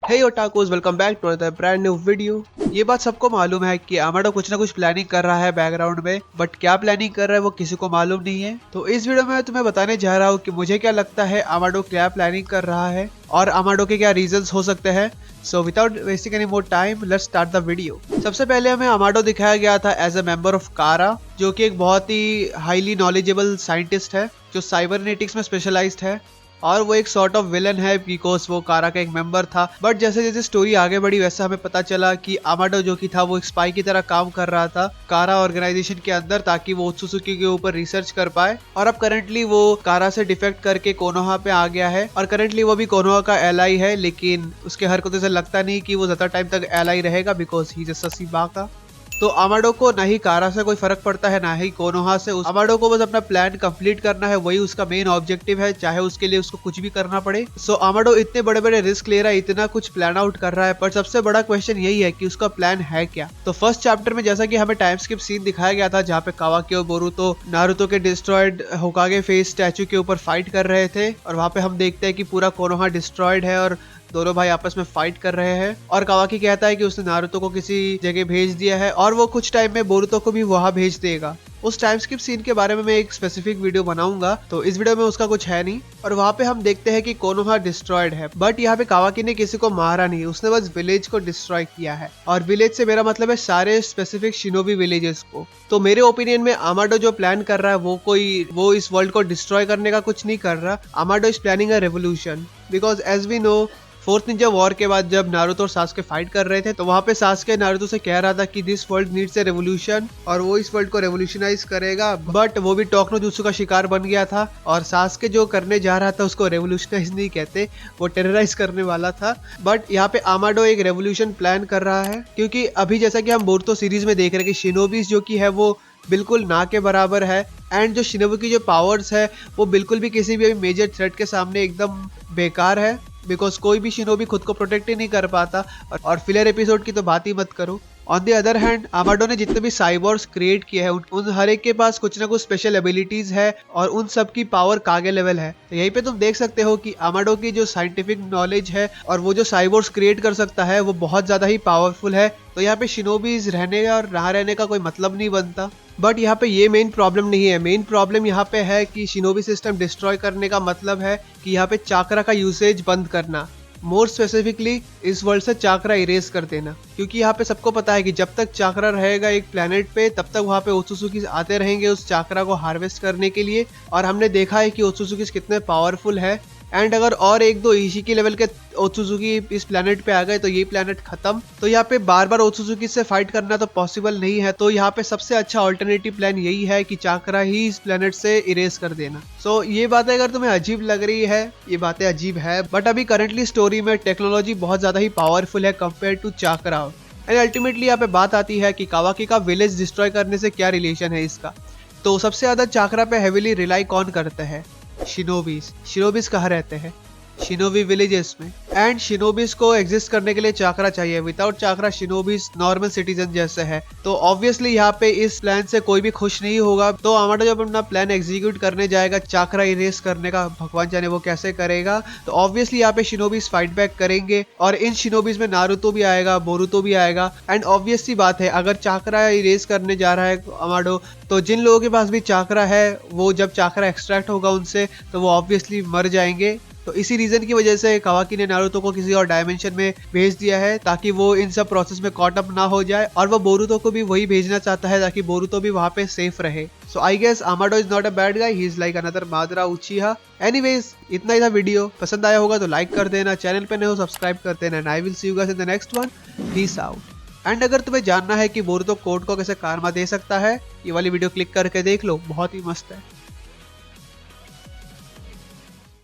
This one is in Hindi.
Hey otakus, welcome back to another brand new video. ये बात सबको मालूम है कि अमाडो कुछ ना कुछ प्लानिंग कर रहा है बैकग्राउंड में, बट क्या प्लानिंग कर रहा है वो किसी को मालूम नहीं है। तो इस वीडियो में मैं तुम्हें बताने जा रहा हूँ कि मुझे क्या लगता है अमाडो क्या प्लानिंग कर रहा है और अमाडो के क्या रीजंस हो सकते हैं। So without wasting any more time, let's start the video. सबसे पहले हमें अमाडो दिखाया गया था एज अ मेंबर ऑफ कारा, जो कि एक बहुत ही हाईली नॉलेजेबल साइंटिस्ट है जो साइबरनेटिक्स में स्पेशलाइज्ड है, और वो एक सॉर्ट ऑफ विलन है बिकॉज वो कारा का एक मेंबर था। बट जैसे जैसे स्टोरी आगे बढ़ी वैसे हमें पता चला कि अमाडो जो कि था वो एक स्पाई की तरह काम कर रहा था कारा ऑर्गेनाइजेशन के अंदर, ताकि वो ओत्सुजुकी के ऊपर रिसर्च कर पाए। और अब करंटली वो कारा से डिफेक्ट करके कोनोहा पे आ गया है, और करंटली वो भी कोनोहा का एलाई है, लेकिन उसके हरकतों से लगता नहीं कि वो ज्यादा टाइम तक एलाई रहेगा बिकॉज ही इज अ ससीबाका। तो अमाडो को ना ही कारा से कोई फर्क पड़ता है ना ही कोनोहा से। अमाडो को बस अपना प्लान कंप्लीट करना है, वही उसका मेन ऑब्जेक्टिव है, चाहे उसके लिए उसको कुछ भी करना पड़े। सो अमाडो इतने बड़े बड़े रिस्क ले रहा है, इतना कुछ प्लान आउट कर रहा है, पर सबसे बड़ा क्वेश्चन यही है कि उसका प्लान है क्या। तो फर्स्ट चैप्टर में जैसा कि हमें टाइम स्किप सीन दिखाया गया था जहाँ पे कावाकी और बोरुतो नारुतो के डिस्ट्रॉयड होकागे फेस स्टैचू के ऊपर फाइट कर रहे थे, और वहाँ पे हम देखते हैं कि पूरा कोनोहा डिस्ट्रॉयड है और दोनों भाई आपस में फाइट कर रहे हैं। और कावाकी कहता है कि उसने नारुतो को किसी जगह भेज दिया है और वो कुछ टाइम में बोरुतो को भी वहां भेज देगा। उस टाइम स्किप सीन के बारे में मैं एक स्पेसिफिक वीडियो बनाऊंगा, तो इस वीडियो में उसका कुछ है नहीं। और वहाँ पे हम देखते हैं कि कोनोहा डिस्ट्रॉयड है, बट यहाँ पे कावाकी ने किसी को मारा नहीं, उसने बस विलेज को डिस्ट्रॉय किया है। और विलेज से मेरा मतलब है सारे स्पेसिफिक शिनोबी विलेजेस को। तो मेरे ओपिनियन में अमाडो जो प्लान कर रहा है वो इस वर्ल्ड को डिस्ट्रॉय करने का कुछ नहीं कर रहा। Amado is planning a revolution, because as we know fourth ninja war के बाद जब नारुतो और सास्के फाइट कर रहे थे, तो वहाँ पे सास्के नारुतो से कह रहा था कि this world needs a revolution, और वो इस वर्ल्ड को रेवोल्यूशनाइज करेगा। बट वो भी टोकनो जुत्सु का शिकार बन गया था, और सास्के जो करने जा रहा था उसको रेवोल्यूशनाइज नहीं कहते, वो टेरराइज करने वाला था। बट यहाँ पे अमाडो एक रेवोल्यूशन प्लान कर रहा है, क्योंकि अभी जैसा कि हम बोरुतो सीरीज में देख रहे हैं कि शिनोबीज जो कि है वो बिल्कुल ना के बराबर है, एंड जो शिनोबी की जो पावर्स है वो बिल्कुल भी किसी भी मेजर थ्रेट के सामने एकदम बेकार है, बिकॉज कोई भी शिनोबी खुद को प्रोटेक्ट ही नहीं कर पाता। और फिलर एपिसोड की तो बात ही मत करो। On the other hand Amado ने जितने भी साइबोर्स क्रिएट किए हैं उन हर एक के पास कुछ ना कुछ स्पेशल एबिलिटीज है, और उन सब की पावर कागे लेवल है। तो यहीं पे तुम देख सकते हो कि अमाडो की जो साइंटिफिक नॉलेज है और वो जो साइबोर्स क्रिएट कर सकता है वो बहुत ज्यादा ही पावरफुल है। तो यहाँ पे शिनोबीज रहने और ना रहने का कोई मतलब नहीं बनता। बट यहाँ पे ये मेन प्रॉब्लम नहीं है। मेन प्रॉब्लम यहाँ पे है कि शिनोबी सिस्टम डिस्ट्रॉय करने का मतलब है कि यहाँ पे चाकरा का यूसेज बंद करना, मोर स्पेसिफिकली इस वर्ल्ड से चाकरा इरेज कर देना। क्योंकि यहाँ पे सबको पता है कि जब तक चाकरा रहेगा एक प्लेनेट पे, तब तक वहाँ पे ओत्सुजुकी आते रहेंगे उस चाकरा को हार्वेस्ट करने के लिए। और हमने देखा है कि ओत्सुजुकी कितने पावरफुल है, एंड अगर और एक दो इशिकी लेवल के ओत्सुजुकी इस प्लेनेट पे आ गए तो ये प्लेनेट खत्म। तो यहाँ पे बार बार ओत्सुजुकी से फाइट करना तो पॉसिबल नहीं है। तो यहाँ पे सबसे अच्छा ऑल्टरनेटिव प्लान यही है कि चाकरा ही इस प्लेनेट से इरेज कर देना। सो ये बातें अगर तुम्हें अजीब लग रही है, ये बातें अजीब है, बट अभी करंटली स्टोरी में टेक्नोलॉजी बहुत ज्यादा ही पावरफुल है compare to chakra. And ultimately यहाँ पे बात आती है कि कावाकी का विलेज डिस्ट्रॉय करने से क्या रिलेशन है इसका। तो सबसे ज्यादा चाकरा पे हेविली रिलाई कौन करते हैं? शिनोबीज। शिनोबीज कहाँ रहते हैं? शिनोबी विलेजेस में। एंड शिनोबीज को एग्जिस्ट करने के लिए चाकरा चाहिए। विदाउट चाकरा शिनोबीज नॉर्मल सिटीजन जैसे है। तो ऑब्वियसली यहाँ पे इस प्लान से कोई भी खुश नहीं होगा। तो अमाडो जब अपना प्लान एग्जीक्यूट करने जाएगा चाकरा इरेज करने का, भगवान जाने वो कैसे करेगा, तो ऑब्वियसली यहाँ पे शिनोबीज फाइट बैक करेंगे, और इन शिनोबीज में नारुतो भी आएगा, बोरुतो भी आएगा। एंड ऑब्वियसली बात है, अगर चाकरा इरेज करने जा रहा है अमाडो, तो जिन लोगों के पास भी चाकरा है वो जब चाकरा एक्सट्रैक्ट होगा उनसे, तो वो ऑब्वियसली मर जाएंगे। तो इसी रीजन की वजह से कावाकी ने नारुतो को किसी और डायमेंशन में भेज दिया है, ताकि वो इन सब प्रोसेस में कॉट अप ना हो जाए। और वो बोरुतो को भी वही भेजना चाहता है ताकि बोरुतो भी वहां पे सेफ रहे। So I guess Amado is not a bad guy, he is like another Madara Uchiha. Anyways, इतना ही था वीडियो। पसंद आया होगा तो लाइक कर देना, चैनल पे नए हो सब्सक्राइब कर देना, and I will see you guys in the next one. Peace out. And अगर तुम्हें जानना है कि बोरुतो कोड को कैसे कारमा दे सकता है, ये वाली वीडियो क्लिक करके देख लो, बहुत ही मस्त है।